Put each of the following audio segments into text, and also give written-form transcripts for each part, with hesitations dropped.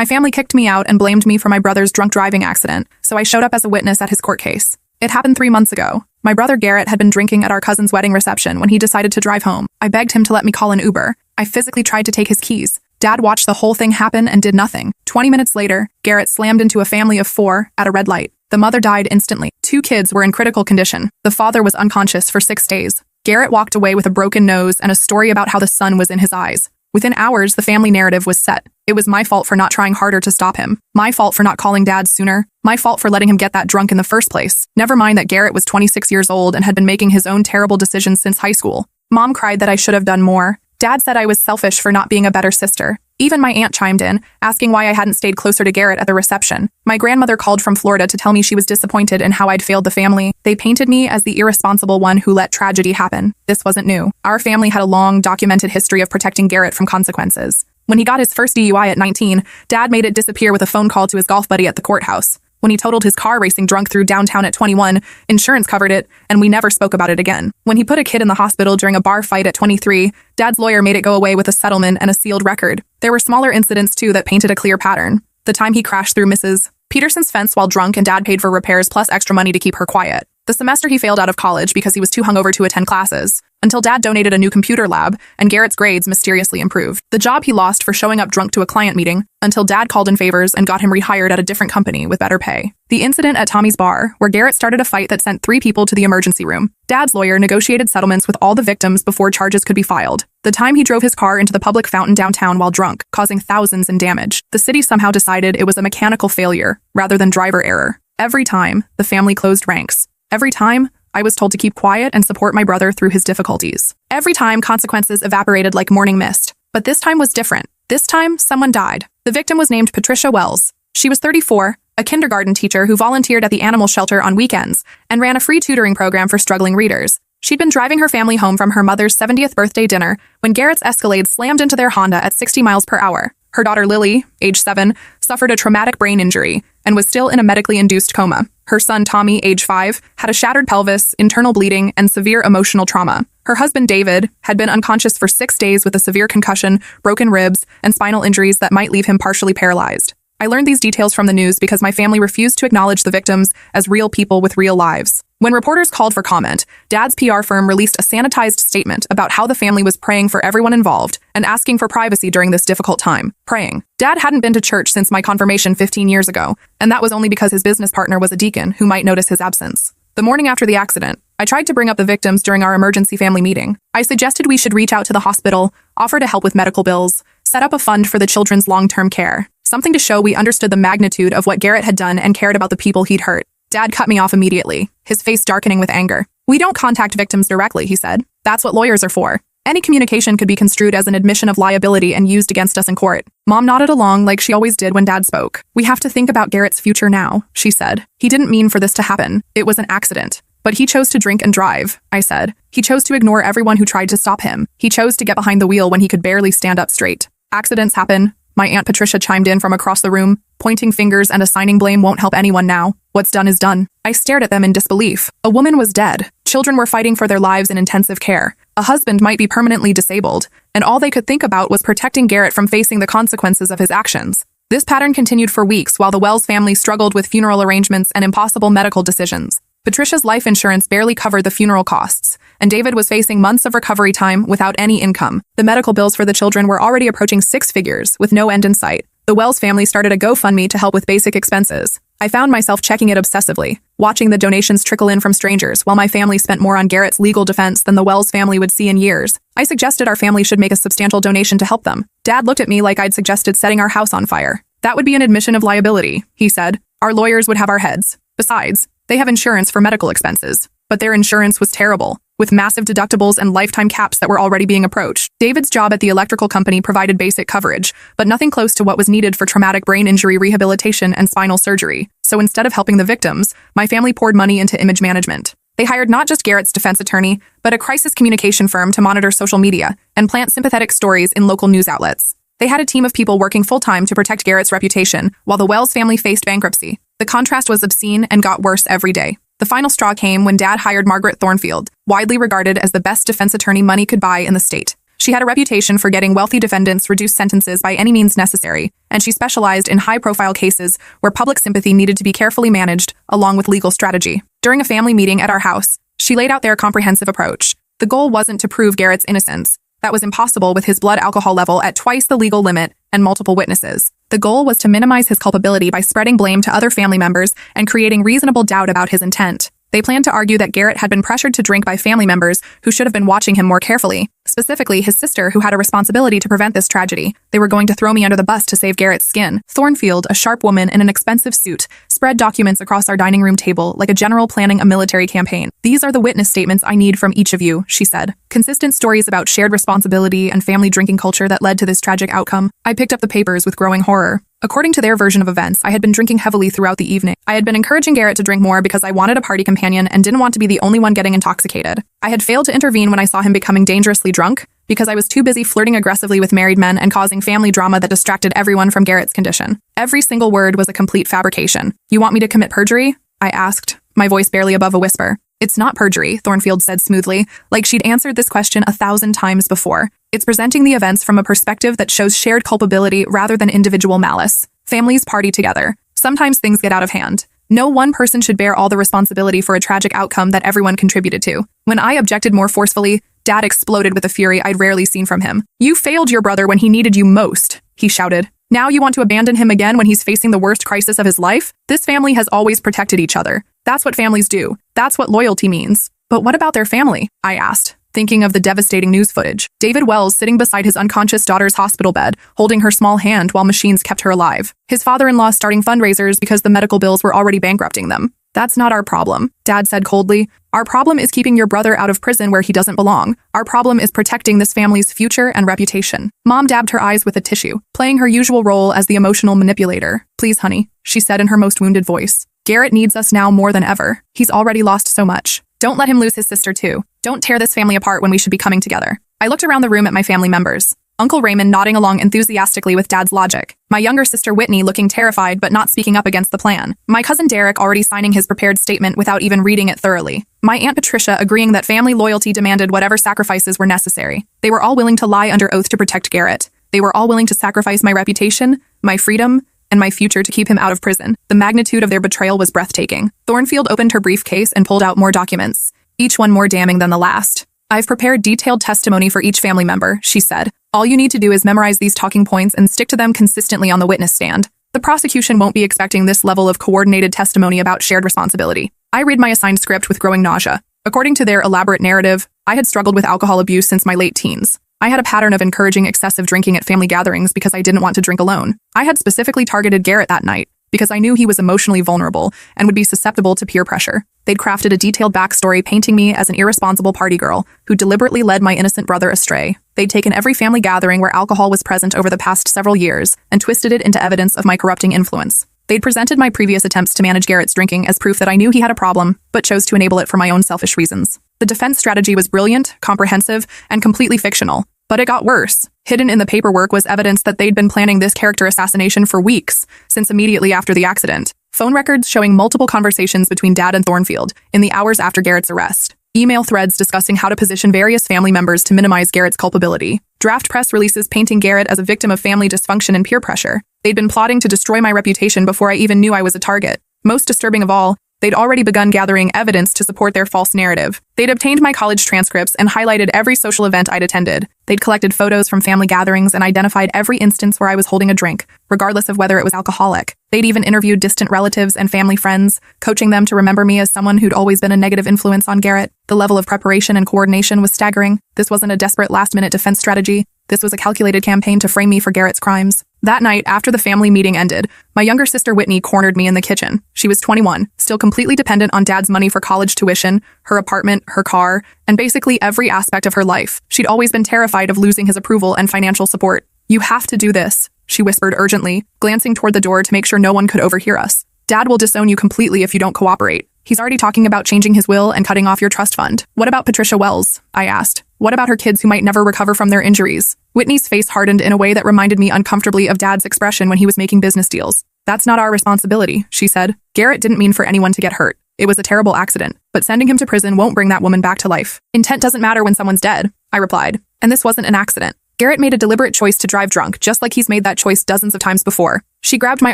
My family kicked me out and blamed me for my brother's drunk driving accident, so I showed up as a witness at his court case. It happened 3 months ago. My brother Garrett had been drinking at our cousin's wedding reception when he decided to drive home. I begged him to let me call an Uber. I physically tried to take his keys. Dad watched the whole thing happen and did nothing. 20 minutes later, Garrett slammed into a family of 4 at a red light. The mother died instantly. 2 kids were in critical condition. The father was unconscious for 6 days. Garrett walked away with a broken nose and a story about how the sun was in his eyes. Within hours, the family narrative was set. It was my fault for not trying harder to stop him. My fault for not calling Dad sooner. My fault for letting him get that drunk in the first place. Never mind that Garrett was 26 years old and had been making his own terrible decisions since high school. Mom cried that I should have done more. Dad said I was selfish for not being a better sister. Even my aunt chimed in, asking why I hadn't stayed closer to Garrett at the reception. My grandmother called from Florida to tell me she was disappointed in how I'd failed the family. They painted me as the irresponsible one who let tragedy happen. This wasn't new. Our family had a long, documented history of protecting Garrett from consequences. When he got his first DUI at 19, Dad made it disappear with a phone call to his golf buddy at the courthouse. When he totaled his car racing drunk through downtown at 21, insurance covered it, and we never spoke about it again. When he put a kid in the hospital during a bar fight at 23, Dad's lawyer made it go away with a settlement and a sealed record. There were smaller incidents, too, that painted a clear pattern. The time he crashed through Mrs. Peterson's fence while drunk and Dad paid for repairs plus extra money to keep her quiet. The semester he failed out of college because he was too hungover to attend classes, until Dad donated a new computer lab, and Garrett's grades mysteriously improved. The job he lost for showing up drunk to a client meeting, until Dad called in favors and got him rehired at a different company with better pay. The incident at Tommy's bar, where Garrett started a fight that sent 3 people to the emergency room. Dad's lawyer negotiated settlements with all the victims before charges could be filed. The time he drove his car into the public fountain downtown while drunk, causing thousands in damage. The city somehow decided it was a mechanical failure, rather than driver error. Every time, the family closed ranks. Every time, I was told to keep quiet and support my brother through his difficulties. Every time, consequences evaporated like morning mist. But this time was different. This time, someone died. The victim was named Patricia Wells. She was 34, a kindergarten teacher who volunteered at the animal shelter on weekends and ran a free tutoring program for struggling readers. She'd been driving her family home from her mother's 70th birthday dinner when Garrett's Escalade slammed into their Honda at 60 miles per hour. Her daughter Lily, age 7, suffered a traumatic brain injury and was still in a medically induced coma. Her son Tommy, age 5, had a shattered pelvis, internal bleeding, and severe emotional trauma. Her husband David had been unconscious for 6 days with a severe concussion, broken ribs, and spinal injuries that might leave him partially paralyzed. I learned these details from the news because my family refused to acknowledge the victims as real people with real lives. When reporters called for comment, Dad's PR firm released a sanitized statement about how the family was praying for everyone involved and asking for privacy during this difficult time. Praying. Dad hadn't been to church since my confirmation 15 years ago, and that was only because his business partner was a deacon who might notice his absence. The morning after the accident, I tried to bring up the victims during our emergency family meeting. I suggested we should reach out to the hospital, offer to help with medical bills, set up a fund for the children's long-term care. Something to show we understood the magnitude of what Garrett had done and cared about the people he'd hurt. Dad cut me off immediately, his face darkening with anger. "We don't contact victims directly," he said. "That's what lawyers are for. Any communication could be construed as an admission of liability and used against us in court." Mom nodded along like she always did when Dad spoke. "We have to think about Garrett's future now," she said. "He didn't mean for this to happen. It was an accident. But he chose to drink and drive," I said. "He chose to ignore everyone who tried to stop him. He chose to get behind the wheel when he could barely stand up straight. Accidents happen." My Aunt Patricia chimed in from across the room. "Pointing fingers and assigning blame won't help anyone now. What's done is done." I stared at them in disbelief. A woman was dead. Children were fighting for their lives in intensive care. A husband might be permanently disabled, and all they could think about was protecting Garrett from facing the consequences of his actions. This pattern continued for weeks while the Wells family struggled with funeral arrangements and impossible medical decisions. Patricia's life insurance barely covered the funeral costs, and David was facing months of recovery time without any income. The medical bills for the children were already approaching 6 figures, with no end in sight. The Wells family started a GoFundMe to help with basic expenses. I found myself checking it obsessively, watching the donations trickle in from strangers while my family spent more on Garrett's legal defense than the Wells family would see in years. I suggested our family should make a substantial donation to help them. Dad looked at me like I'd suggested setting our house on fire. "That would be an admission of liability," he said. "Our lawyers would have our heads. Besides, they have insurance for medical expenses." But their insurance was terrible, with massive deductibles and lifetime caps that were already being approached. David's job at the electrical company provided basic coverage, but nothing close to what was needed for traumatic brain injury rehabilitation and spinal surgery. So instead of helping the victims, my family poured money into image management. They hired not just Garrett's defense attorney, but a crisis communication firm to monitor social media and plant sympathetic stories in local news outlets. They had a team of people working full-time to protect Garrett's reputation, while the Wells family faced bankruptcy. The contrast was obscene and got worse every day. The final straw came when Dad hired Margaret Thornfield, widely regarded as the best defense attorney money could buy in the state. She had a reputation for getting wealthy defendants reduced sentences by any means necessary, and she specialized in high-profile cases where public sympathy needed to be carefully managed, along with legal strategy. During a family meeting at our house, she laid out their comprehensive approach. The goal wasn't to prove Garrett's innocence. That was impossible with his blood alcohol level at twice the legal limit and multiple witnesses. The goal was to minimize his culpability by spreading blame to other family members and creating reasonable doubt about his intent. They planned to argue that Garrett had been pressured to drink by family members who should have been watching him more carefully, specifically his sister, who had a responsibility to prevent this tragedy. They were going to throw me under the bus to save Garrett's skin. Thornfield, a sharp woman in an expensive suit, spread documents across our dining room table like a general planning a military campaign. "These are the witness statements I need from each of you," she said. Consistent stories about shared responsibility and family drinking culture that led to this tragic outcome. I picked up the papers with growing horror. According to their version of events, I had been drinking heavily throughout the evening. I had been encouraging Garrett to drink more because I wanted a party companion and didn't want to be the only one getting intoxicated. I had failed to intervene when I saw him becoming dangerously drunk because I was too busy flirting aggressively with married men and causing family drama that distracted everyone from Garrett's condition. Every single word was a complete fabrication. "You want me to commit perjury?" I asked, my voice barely above a whisper. "It's not perjury," Thornfield said smoothly, like she'd answered this question 1,000 times before. "It's presenting the events from a perspective that shows shared culpability rather than individual malice. Families party together. Sometimes things get out of hand. No one person should bear all the responsibility for a tragic outcome that everyone contributed to." When I objected more forcefully, Dad exploded with a fury I'd rarely seen from him. "You failed your brother when he needed you most," he shouted. "Now you want to abandon him again when he's facing the worst crisis of his life? This family has always protected each other. That's what families do. That's what loyalty means." "But what about their family?" I asked, thinking of the devastating news footage. David Wells sitting beside his unconscious daughter's hospital bed, holding her small hand while machines kept her alive. His father-in-law starting fundraisers because the medical bills were already bankrupting them. "That's not our problem," Dad said coldly. "Our problem is keeping your brother out of prison where he doesn't belong. Our problem is protecting this family's future and reputation." Mom dabbed her eyes with a tissue, playing her usual role as the emotional manipulator. "Please, honey," she said in her most wounded voice. "Garrett needs us now more than ever. He's already lost so much. Don't let him lose his sister too. Don't tear this family apart when we should be coming together." I looked around the room at my family members. Uncle Raymond nodding along enthusiastically with Dad's logic. My younger sister Whitney looking terrified but not speaking up against the plan. My cousin Derek already signing his prepared statement without even reading it thoroughly. My Aunt Patricia agreeing that family loyalty demanded whatever sacrifices were necessary. They were all willing to lie under oath to protect Garrett. They were all willing to sacrifice my reputation, my freedom, and my future to keep him out of prison. The magnitude of their betrayal was breathtaking. Thornfield opened her briefcase and pulled out more documents, each one more damning than the last. "I've prepared detailed testimony for each family member," she said. "All you need to do is memorize these talking points and stick to them consistently on the witness stand. The prosecution won't be expecting this level of coordinated testimony about shared responsibility." I read my assigned script with growing nausea. According to their elaborate narrative, I had struggled with alcohol abuse since my late teens. I had a pattern of encouraging excessive drinking at family gatherings because I didn't want to drink alone. I had specifically targeted Garrett that night because I knew he was emotionally vulnerable and would be susceptible to peer pressure. They'd crafted a detailed backstory painting me as an irresponsible party girl who deliberately led my innocent brother astray. They'd taken every family gathering where alcohol was present over the past several years and twisted it into evidence of my corrupting influence. They'd presented my previous attempts to manage Garrett's drinking as proof that I knew he had a problem, but chose to enable it for my own selfish reasons. The defense strategy was brilliant, comprehensive, and completely fictional. But it got worse. Hidden in the paperwork was evidence that they'd been planning this character assassination for weeks, since immediately after the accident. Phone records showing multiple conversations between Dad and Thornfield in the hours after Garrett's arrest. Email threads discussing how to position various family members to minimize Garrett's culpability. Draft press releases painting Garrett as a victim of family dysfunction and peer pressure. They'd been plotting to destroy my reputation before I even knew I was a target. Most disturbing of all, they'd already begun gathering evidence to support their false narrative. They'd obtained my college transcripts and highlighted every social event I'd attended. They'd collected photos from family gatherings and identified every instance where I was holding a drink, regardless of whether it was alcoholic. They'd even interviewed distant relatives and family friends, coaching them to remember me as someone who'd always been a negative influence on Garrett. The level of preparation and coordination was staggering. This wasn't a desperate last-minute defense strategy. This was a calculated campaign to frame me for Garrett's crimes. That night, after the family meeting ended, my younger sister Whitney cornered me in the kitchen. She was 21, still completely dependent on Dad's money for college tuition, her apartment, her car, and basically every aspect of her life. She'd always been terrified of losing his approval and financial support. "You have to do this," she whispered urgently, glancing toward the door to make sure no one could overhear us. "Dad will disown you completely if you don't cooperate. He's already talking about changing his will and cutting off your trust fund." "What about Patricia Wells?" I asked. "What about her kids who might never recover from their injuries?" Whitney's face hardened in a way that reminded me uncomfortably of Dad's expression when he was making business deals. "That's not our responsibility," she said. "Garrett didn't mean for anyone to get hurt. It was a terrible accident, but sending him to prison won't bring that woman back to life. Intent doesn't matter when someone's dead," I replied. And this wasn't an accident. Garrett made a deliberate choice to drive drunk, just like he's made that choice dozens of times before. She grabbed my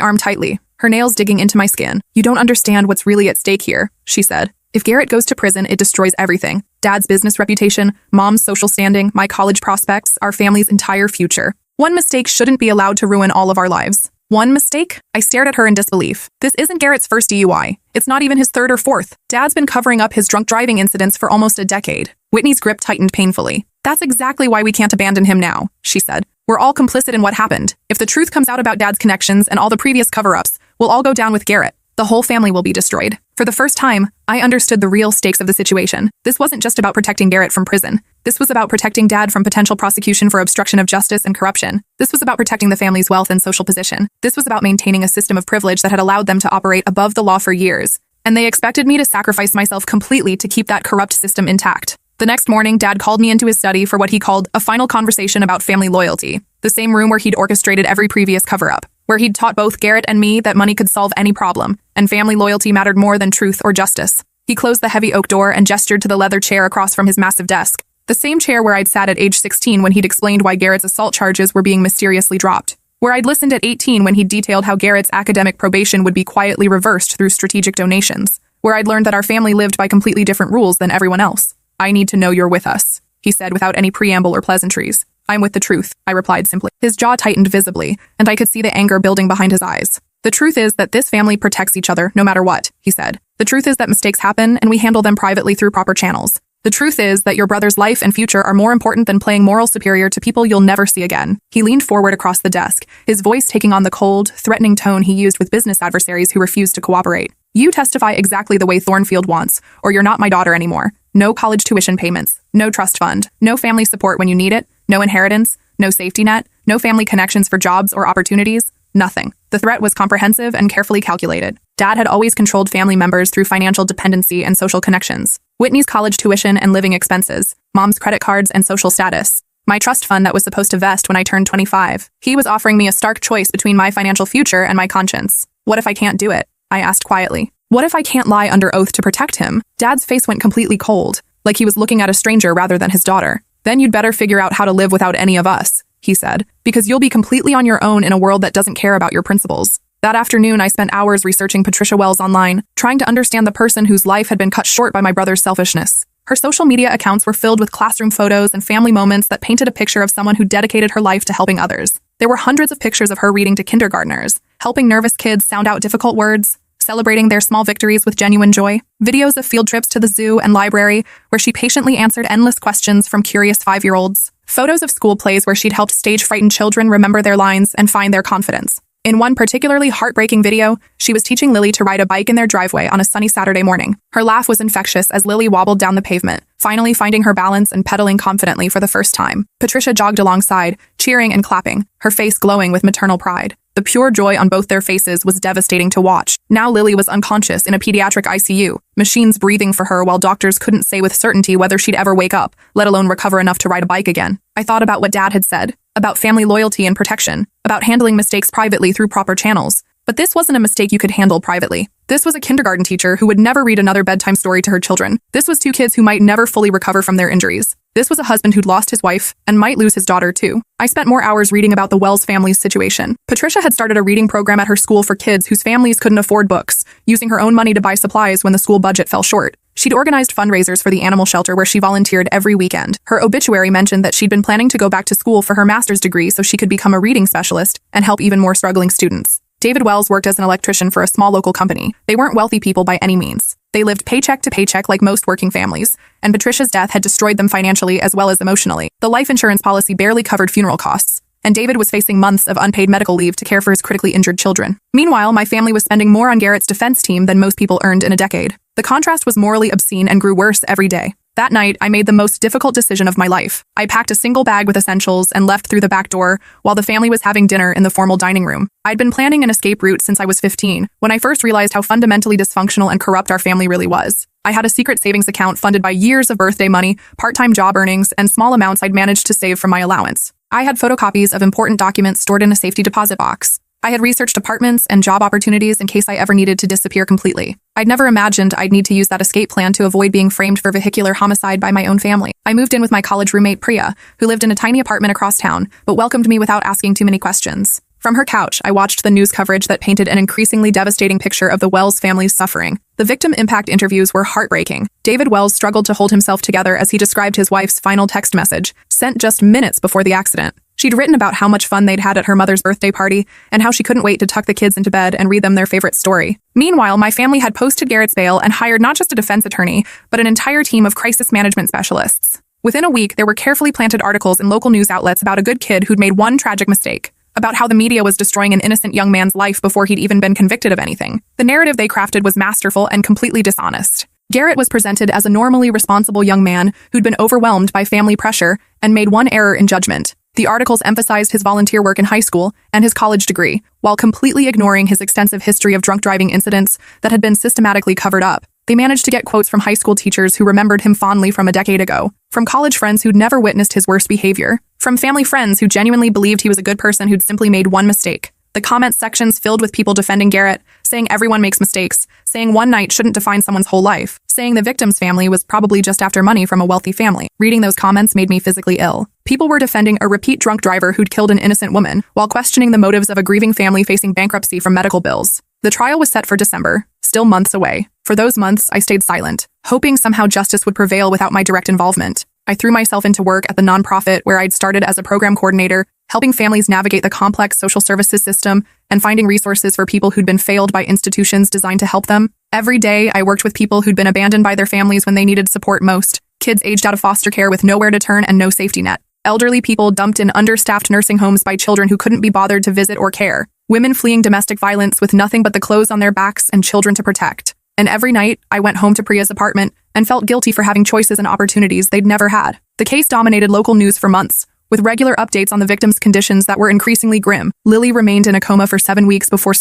arm tightly, her nails digging into my skin. "You don't understand what's really at stake here," she said. "If Garrett goes to prison, it destroys everything. Dad's business reputation, Mom's social standing, my college prospects, our family's entire future. One mistake shouldn't be allowed to ruin all of our lives." "One mistake?" I stared at her in disbelief. This isn't Garrett's first DUI. It's not even his third or fourth. Dad's been covering up his drunk driving incidents for almost a decade. Whitney's grip tightened painfully. "That's exactly why we can't abandon him now," she said. "We're all complicit in what happened. If the truth comes out about Dad's connections and all the previous cover-ups, we'll all go down with Garrett. The whole family will be destroyed." For the first time, I understood the real stakes of the situation. This wasn't just about protecting Garrett from prison. This was about protecting Dad from potential prosecution for obstruction of justice and corruption. This was about protecting the family's wealth and social position. This was about maintaining a system of privilege that had allowed them to operate above the law for years. And they expected me to sacrifice myself completely to keep that corrupt system intact. The next morning, Dad called me into his study for what he called a final conversation about family loyalty. The same room where he'd orchestrated every previous cover-up, where he'd taught both Garrett and me that money could solve any problem, and family loyalty mattered more than truth or justice. He closed the heavy oak door and gestured to the leather chair across from his massive desk, the same chair where I'd sat at age 16 when he'd explained why Garrett's assault charges were being mysteriously dropped, where I'd listened at 18 when he'd detailed how Garrett's academic probation would be quietly reversed through strategic donations, where I'd learned that our family lived by completely different rules than everyone else. "I need to know you're with us," he said without any preamble or pleasantries. "I'm with the truth," I replied simply. His jaw tightened visibly, and I could see the anger building behind his eyes. "The truth is that this family protects each other no matter what," he said. "The truth is that mistakes happen and we handle them privately through proper channels. The truth is that your brother's life and future are more important than playing moral superior to people you'll never see again." He leaned forward across the desk, his voice taking on the cold, threatening tone he used with business adversaries who refused to cooperate. "You testify exactly the way Thornfield wants, or you're not my daughter anymore. No college tuition payments, no trust fund, no family support when you need it, no inheritance, no safety net, no family connections for jobs or opportunities, nothing." The threat was comprehensive and carefully calculated. Dad had always controlled family members through financial dependency and social connections. Whitney's college tuition and living expenses, Mom's credit cards and social status, my trust fund that was supposed to vest when I turned 25. He was offering me a stark choice between my financial future and my conscience. "What if I can't do it?" I asked quietly. "What if I can't lie under oath to protect him?" Dad's face went completely cold, like he was looking at a stranger rather than his daughter. "Then you'd better figure out how to live without any of us," he said, "because you'll be completely on your own in a world that doesn't care about your principles." That afternoon, I spent hours researching Patricia Wells online, trying to understand the person whose life had been cut short by my brother's selfishness. Her social media accounts were filled with classroom photos and family moments that painted a picture of someone who dedicated her life to helping others. There were hundreds of pictures of her reading to kindergartners, helping nervous kids sound out difficult words, celebrating their small victories with genuine joy. Videos of field trips to the zoo and library, where she patiently answered endless questions from curious 5-year-olds. Photos of school plays where she'd helped stage-frightened children remember their lines and find their confidence. In one particularly heartbreaking video, she was teaching Lily to ride a bike in their driveway on a sunny Saturday morning. Her laugh was infectious as Lily wobbled down the pavement, finally finding her balance and pedaling confidently for the first time. Patricia jogged alongside, cheering and clapping, her face glowing with maternal pride. The pure joy on both their faces was devastating to watch. Now Lily was unconscious in a pediatric ICU, machines breathing for her while doctors couldn't say with certainty whether she'd ever wake up, let alone recover enough to ride a bike again. I thought about what Dad had said, about family loyalty and protection, about handling mistakes privately through proper channels. But this wasn't a mistake you could handle privately. This was a kindergarten teacher who would never read another bedtime story to her children. This was 2 kids who might never fully recover from their injuries. This was a husband who'd lost his wife and might lose his daughter too. I spent more hours reading about the Wells family's situation. Patricia had started a reading program at her school for kids whose families couldn't afford books, using her own money to buy supplies when the school budget fell short. She'd organized fundraisers for the animal shelter where she volunteered every weekend. Her obituary mentioned that she'd been planning to go back to school for her master's degree so she could become a reading specialist and help even more struggling students. David Wells worked as an electrician for a small local company. They weren't wealthy people by any means. They lived paycheck to paycheck like most working families, and Patricia's death had destroyed them financially as well as emotionally. The life insurance policy barely covered funeral costs, and David was facing months of unpaid medical leave to care for his critically injured children. Meanwhile, my family was spending more on Garrett's defense team than most people earned in a decade. The contrast was morally obscene and grew worse every day. That night, I made the most difficult decision of my life. I packed a single bag with essentials and left through the back door while the family was having dinner in the formal dining room. I'd been planning an escape route since I was 15, when I first realized how fundamentally dysfunctional and corrupt our family really was. I had a secret savings account funded by years of birthday money, part-time job earnings, and small amounts I'd managed to save from my allowance. I had photocopies of important documents stored in a safety deposit box. I had researched apartments and job opportunities in case I ever needed to disappear completely. I'd never imagined I'd need to use that escape plan to avoid being framed for vehicular homicide by my own family. I moved in with my college roommate Priya, who lived in a tiny apartment across town, but welcomed me without asking too many questions. From her couch, I watched the news coverage that painted an increasingly devastating picture of the Wells family's suffering. The victim impact interviews were heartbreaking. David Wells struggled to hold himself together as he described his wife's final text message, sent just minutes before the accident. She'd written about how much fun they'd had at her mother's birthday party and how she couldn't wait to tuck the kids into bed and read them their favorite story. Meanwhile, my family had posted Garrett's bail and hired not just a defense attorney, but an entire team of crisis management specialists. Within a week, there were carefully planted articles in local news outlets about a good kid who'd made one tragic mistake, about how the media was destroying an innocent young man's life before he'd even been convicted of anything. The narrative they crafted was masterful and completely dishonest. Garrett was presented as a normally responsible young man who'd been overwhelmed by family pressure and made one error in judgment. The articles emphasized his volunteer work in high school and his college degree, while completely ignoring his extensive history of drunk driving incidents that had been systematically covered up. They managed to get quotes from high school teachers who remembered him fondly from a decade ago, from college friends who'd never witnessed his worst behavior, from family friends who genuinely believed he was a good person who'd simply made one mistake. The comment sections filled with people defending Garrett, saying everyone makes mistakes, saying one night shouldn't define someone's whole life, saying the victim's family was probably just after money from a wealthy family. Reading those comments made me physically ill. People were defending a repeat drunk driver who'd killed an innocent woman, while questioning the motives of a grieving family facing bankruptcy from medical bills. The trial was set for December, still months away. For those months, I stayed silent, hoping somehow justice would prevail without my direct involvement. I threw myself into work at the nonprofit where I'd started as a program coordinator, helping families navigate the complex social services system and finding resources for people who'd been failed by institutions designed to help them. Every day, I worked with people who'd been abandoned by their families when they needed support most, kids aged out of foster care with nowhere to turn and no safety net, elderly people dumped in understaffed nursing homes by children who couldn't be bothered to visit or care, women fleeing domestic violence with nothing but the clothes on their backs and children to protect. And every night, I went home to Priya's apartment and felt guilty for having choices and opportunities they'd never had. The case dominated local news for months, with regular updates on the victim's conditions that were increasingly grim. Lily remained in a coma for 7 weeks before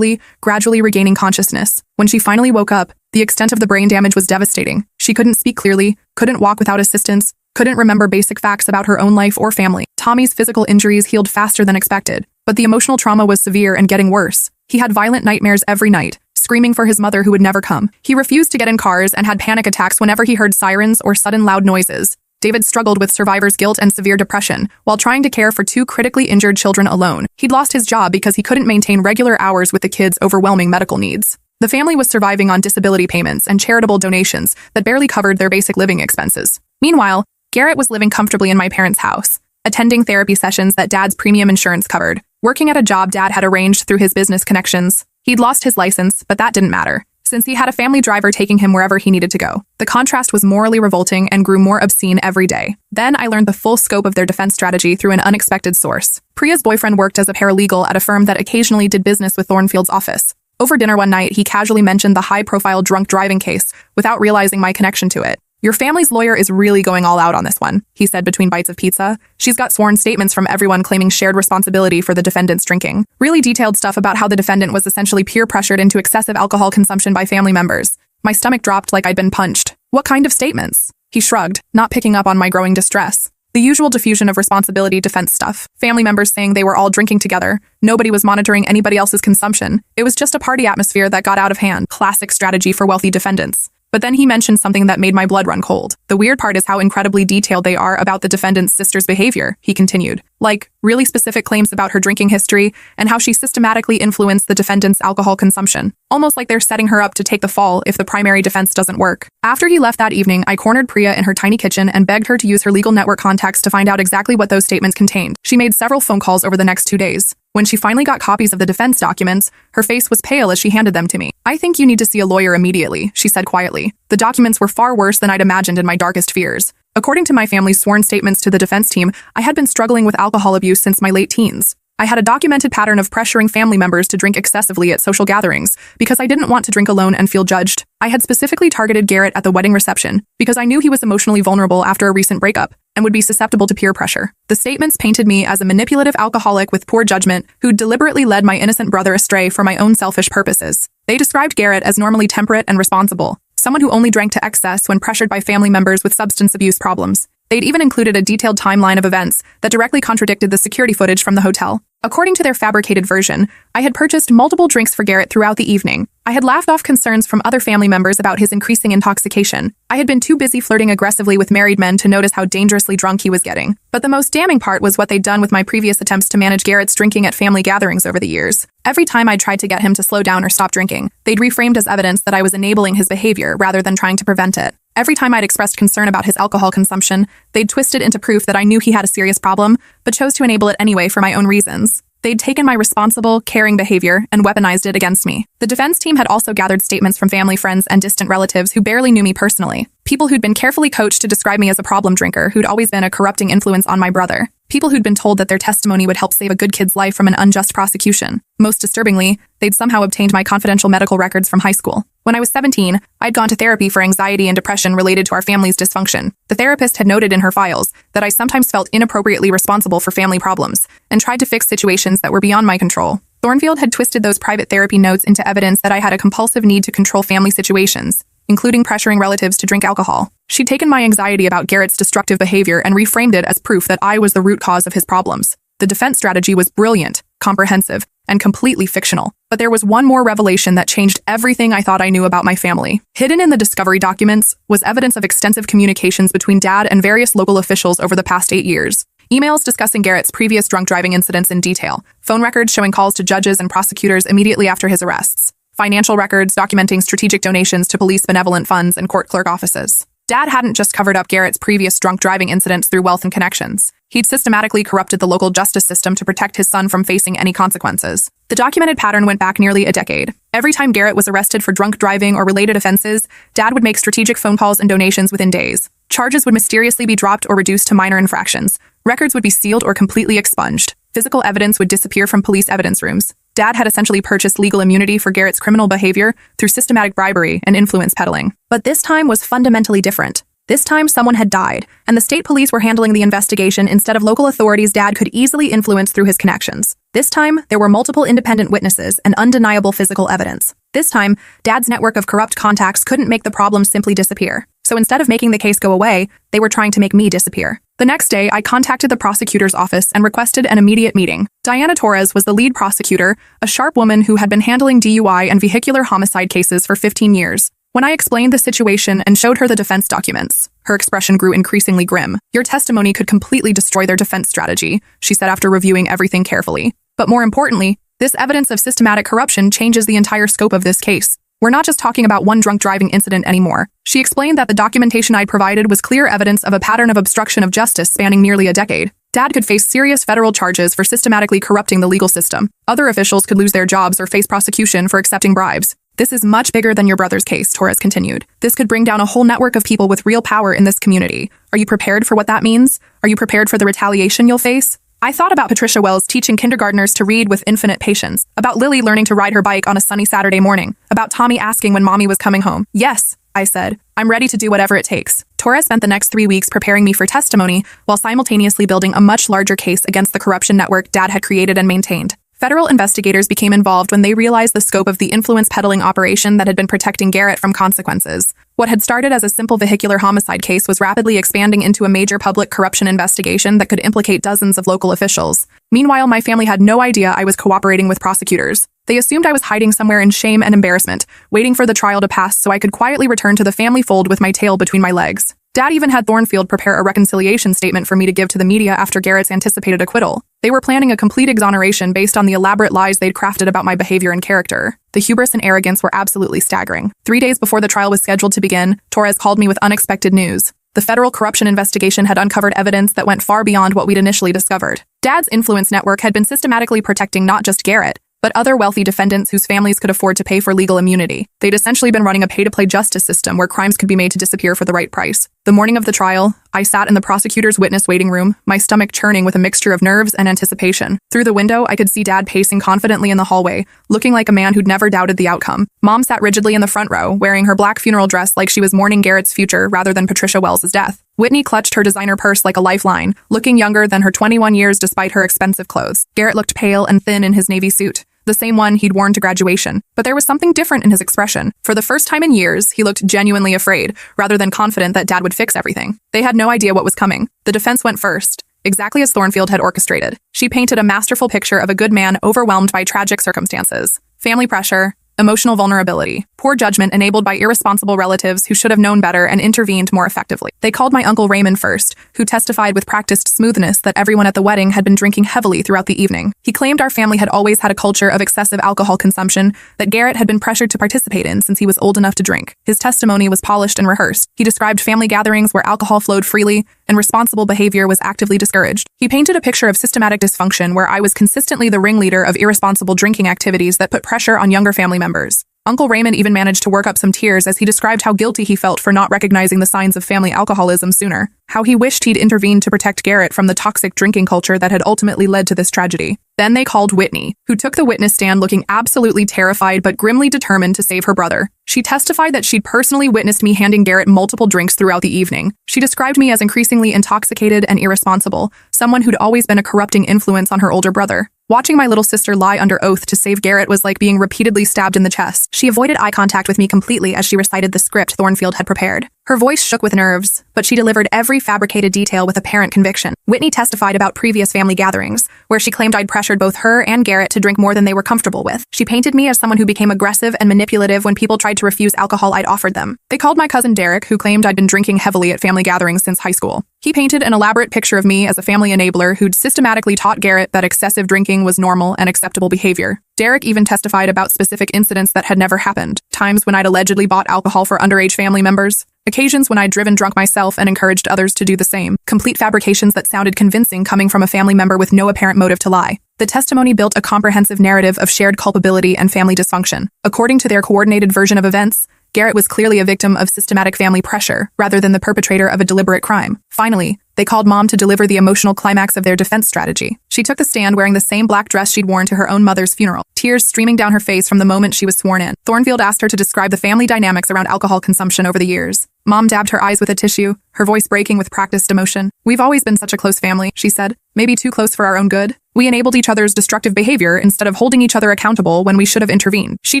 gradually regaining consciousness. When she finally woke up, the extent of the brain damage was devastating. She couldn't speak clearly, couldn't walk without assistance, couldn't remember basic facts about her own life or family. Tommy's physical injuries healed faster than expected, but the emotional trauma was severe and getting worse. He had violent nightmares every night, screaming for his mother who would never come. He refused to get in cars and had panic attacks whenever he heard sirens or sudden loud noises. David struggled with survivor's guilt and severe depression while trying to care for 2 critically injured children alone. He'd lost his job because he couldn't maintain regular hours with the kids' overwhelming medical needs. The family was surviving on disability payments and charitable donations that barely covered their basic living expenses. Meanwhile, Garrett was living comfortably in my parents' house, attending therapy sessions that Dad's premium insurance covered, working at a job Dad had arranged through his business connections. He'd lost his license, but that didn't matter, since he had a family driver taking him wherever he needed to go. The contrast was morally revolting and grew more obscene every day. Then I learned the full scope of their defense strategy through an unexpected source. Priya's boyfriend worked as a paralegal at a firm that occasionally did business with Thornfield's office. Over dinner one night, he casually mentioned the high-profile drunk driving case without realizing my connection to it. "Your family's lawyer is really going all out on this one," he said between bites of pizza. "She's got sworn statements from everyone claiming shared responsibility for the defendant's drinking. Really detailed stuff about how the defendant was essentially peer-pressured into excessive alcohol consumption by family members." My stomach dropped like I'd been punched. "What kind of statements?" He shrugged, not picking up on my growing distress. "The usual diffusion of responsibility defense stuff. Family members saying they were all drinking together. Nobody was monitoring anybody else's consumption. It was just a party atmosphere that got out of hand. Classic strategy for wealthy defendants." But then he mentioned something that made my blood run cold. "The weird part is how incredibly detailed they are about the defendant's sister's behavior," he continued. "Like, really specific claims about her drinking history and how she systematically influenced the defendant's alcohol consumption. Almost like they're setting her up to take the fall if the primary defense doesn't work." After he left that evening, I cornered Priya in her tiny kitchen and begged her to use her legal network contacts to find out exactly what those statements contained. She made several phone calls over the next 2 days. When she finally got copies of the defense documents, her face was pale as she handed them to me. "I think you need to see a lawyer immediately," she said quietly. The documents were far worse than I'd imagined in my darkest fears. According to my family's sworn statements to the defense team, I had been struggling with alcohol abuse since my late teens. I had a documented pattern of pressuring family members to drink excessively at social gatherings because I didn't want to drink alone and feel judged. I had specifically targeted Garrett at the wedding reception because I knew he was emotionally vulnerable after a recent breakup and would be susceptible to peer pressure. The statements painted me as a manipulative alcoholic with poor judgment who deliberately led my innocent brother astray for my own selfish purposes. They described Garrett as normally temperate and responsible, someone who only drank to excess when pressured by family members with substance abuse problems. They'd even included a detailed timeline of events that directly contradicted the security footage from the hotel. According to their fabricated version, I had purchased multiple drinks for Garrett throughout the evening. I had laughed off concerns from other family members about his increasing intoxication. I had been too busy flirting aggressively with married men to notice how dangerously drunk he was getting. But the most damning part was what they'd done with my previous attempts to manage Garrett's drinking at family gatherings over the years. Every time I'd tried to get him to slow down or stop drinking, they'd reframed as evidence that I was enabling his behavior rather than trying to prevent it. Every time I'd expressed concern about his alcohol consumption, they'd twist it into proof that I knew he had a serious problem, but chose to enable it anyway for my own reasons. They'd taken my responsible, caring behavior and weaponized it against me. The defense team had also gathered statements from family, friends, and distant relatives who barely knew me personally. People who'd been carefully coached to describe me as a problem drinker who'd always been a corrupting influence on my brother. People who'd been told that their testimony would help save a good kid's life from an unjust prosecution. Most disturbingly, they'd somehow obtained my confidential medical records from high school. When I was 17, I'd gone to therapy for anxiety and depression related to our family's dysfunction. The therapist had noted in her files that I sometimes felt inappropriately responsible for family problems and tried to fix situations that were beyond my control. Thornfield had twisted those private therapy notes into evidence that I had a compulsive need to control family situations, including pressuring relatives to drink alcohol. She'd taken my anxiety about Garrett's destructive behavior and reframed it as proof that I was the root cause of his problems. The defense strategy was brilliant, comprehensive, and completely fictional. But there was one more revelation that changed everything I thought I knew about my family. Hidden in the discovery documents was evidence of extensive communications between Dad and various local officials over the past 8 years. Emails discussing Garrett's previous drunk driving incidents in detail, phone records showing calls to judges and prosecutors immediately after his arrests, financial records documenting strategic donations to police benevolent funds and court clerk offices. Dad hadn't just covered up Garrett's previous drunk driving incidents through wealth and connections. He'd systematically corrupted the local justice system to protect his son from facing any consequences. The documented pattern went back nearly a decade. Every time Garrett was arrested for drunk driving or related offenses, Dad would make strategic phone calls and donations within days. Charges would mysteriously be dropped or reduced to minor infractions. Records would be sealed or completely expunged. Physical evidence would disappear from police evidence rooms. Dad had essentially purchased legal immunity for Garrett's criminal behavior through systematic bribery and influence peddling. But this time was fundamentally different. This time, someone had died, and the state police were handling the investigation instead of local authorities Dad could easily influence through his connections. This time, there were multiple independent witnesses and undeniable physical evidence. This time, Dad's network of corrupt contacts couldn't make the problem simply disappear. So instead of making the case go away, they were trying to make me disappear. The next day, I contacted the prosecutor's office and requested an immediate meeting. Diana Torres was the lead prosecutor, a sharp woman who had been handling DUI and vehicular homicide cases for 15 years. When I explained the situation and showed her the defense documents, her expression grew increasingly grim. "Your testimony could completely destroy their defense strategy," she said after reviewing everything carefully. "But more importantly, this evidence of systematic corruption changes the entire scope of this case. We're not just talking about one drunk driving incident anymore." She explained that the documentation I'd provided was clear evidence of a pattern of obstruction of justice spanning nearly a decade. Dad could face serious federal charges for systematically corrupting the legal system. Other officials could lose their jobs or face prosecution for accepting bribes. "This is much bigger than your brother's case," Torres continued. "This could bring down a whole network of people with real power in this community. Are you prepared for what that means? Are you prepared for the retaliation you'll face?" I thought about Patricia Wells teaching kindergartners to read with infinite patience, about Lily learning to ride her bike on a sunny Saturday morning, about Tommy asking when Mommy was coming home. "Yes," I said, "I'm ready to do whatever it takes." Torres spent the next 3 weeks preparing me for testimony while simultaneously building a much larger case against the corruption network Dad had created and maintained. Federal investigators became involved when they realized the scope of the influence peddling operation that had been protecting Garrett from consequences. What had started as a simple vehicular homicide case was rapidly expanding into a major public corruption investigation that could implicate dozens of local officials. Meanwhile, my family had no idea I was cooperating with prosecutors. They assumed I was hiding somewhere in shame and embarrassment, waiting for the trial to pass so I could quietly return to the family fold with my tail between my legs. Dad even had Thornfield prepare a reconciliation statement for me to give to the media after Garrett's anticipated acquittal. They were planning a complete exoneration based on the elaborate lies they'd crafted about my behavior and character. The hubris and arrogance were absolutely staggering. 3 days before the trial was scheduled to begin, Torres called me with unexpected news. The federal corruption investigation had uncovered evidence that went far beyond what we'd initially discovered. Dad's influence network had been systematically protecting not just Garrett, but other wealthy defendants whose families could afford to pay for legal immunity. They'd essentially been running a pay-to-play justice system where crimes could be made to disappear for the right price. The morning of the trial, I sat in the prosecutor's witness waiting room, my stomach churning with a mixture of nerves and anticipation. Through the window, I could see Dad pacing confidently in the hallway, looking like a man who'd never doubted the outcome. Mom sat rigidly in the front row, wearing her black funeral dress like she was mourning Garrett's future rather than Patricia Wells' death. Whitney clutched her designer purse like a lifeline, looking younger than her 21 years despite her expensive clothes. Garrett looked pale and thin in his navy suit. the same one he'd worn to graduation. But there was something different in his expression. For the first time in years, he looked genuinely afraid, rather than confident that Dad would fix everything. They had no idea what was coming. The defense went first, exactly as Thornfield had orchestrated. She painted a masterful picture of a good man overwhelmed by tragic circumstances. Family pressure, emotional vulnerability, poor judgment enabled by irresponsible relatives who should have known better and intervened more effectively. They called my Uncle Raymond first, who testified with practiced smoothness that everyone at the wedding had been drinking heavily throughout the evening. He claimed our family had always had a culture of excessive alcohol consumption that Garrett had been pressured to participate in since he was old enough to drink. His testimony was polished and rehearsed. He described family gatherings where alcohol flowed freely and responsible behavior was actively discouraged. He painted a picture of systematic dysfunction where I was consistently the ringleader of irresponsible drinking activities that put pressure on younger family members. Uncle Raymond even managed to work up some tears as he described how guilty he felt for not recognizing the signs of family alcoholism sooner, how he wished he'd intervened to protect Garrett from the toxic drinking culture that had ultimately led to this tragedy. Then they called Whitney, who took the witness stand looking absolutely terrified but grimly determined to save her brother. She testified that she'd personally witnessed me handing Garrett multiple drinks throughout the evening. She described me as increasingly intoxicated and irresponsible, someone who'd always been a corrupting influence on her older brother. Watching my little sister lie under oath to save Garrett was like being repeatedly stabbed in the chest. She avoided eye contact with me completely as she recited the script Thornfield had prepared. Her voice shook with nerves, but she delivered every fabricated detail with apparent conviction. Whitney testified about previous family gatherings, where she claimed I'd pressured both her and Garrett to drink more than they were comfortable with. She painted me as someone who became aggressive and manipulative when people tried to refuse alcohol I'd offered them. They called my cousin Derek, who claimed I'd been drinking heavily at family gatherings since high school. He painted an elaborate picture of me as a family enabler who'd systematically taught Garrett that excessive drinking was normal and acceptable behavior. Derek even testified about specific incidents that had never happened, times when I'd allegedly bought alcohol for underage family members, occasions when I'd driven drunk myself and encouraged others to do the same, complete fabrications that sounded convincing coming from a family member with no apparent motive to lie. The testimony built a comprehensive narrative of shared culpability and family dysfunction. According to their coordinated version of events, Garrett was clearly a victim of systematic family pressure, rather than the perpetrator of a deliberate crime. Finally, they called Mom to deliver the emotional climax of their defense strategy. She took the stand wearing the same black dress she'd worn to her own mother's funeral, tears streaming down her face from the moment she was sworn in. Thornfield asked her to describe the family dynamics around alcohol consumption over the years. Mom dabbed her eyes with a tissue, her voice breaking with practiced emotion. "We've always been such a close family," she said, "maybe too close for our own good. We enabled each other's destructive behavior instead of holding each other accountable when we should have intervened." She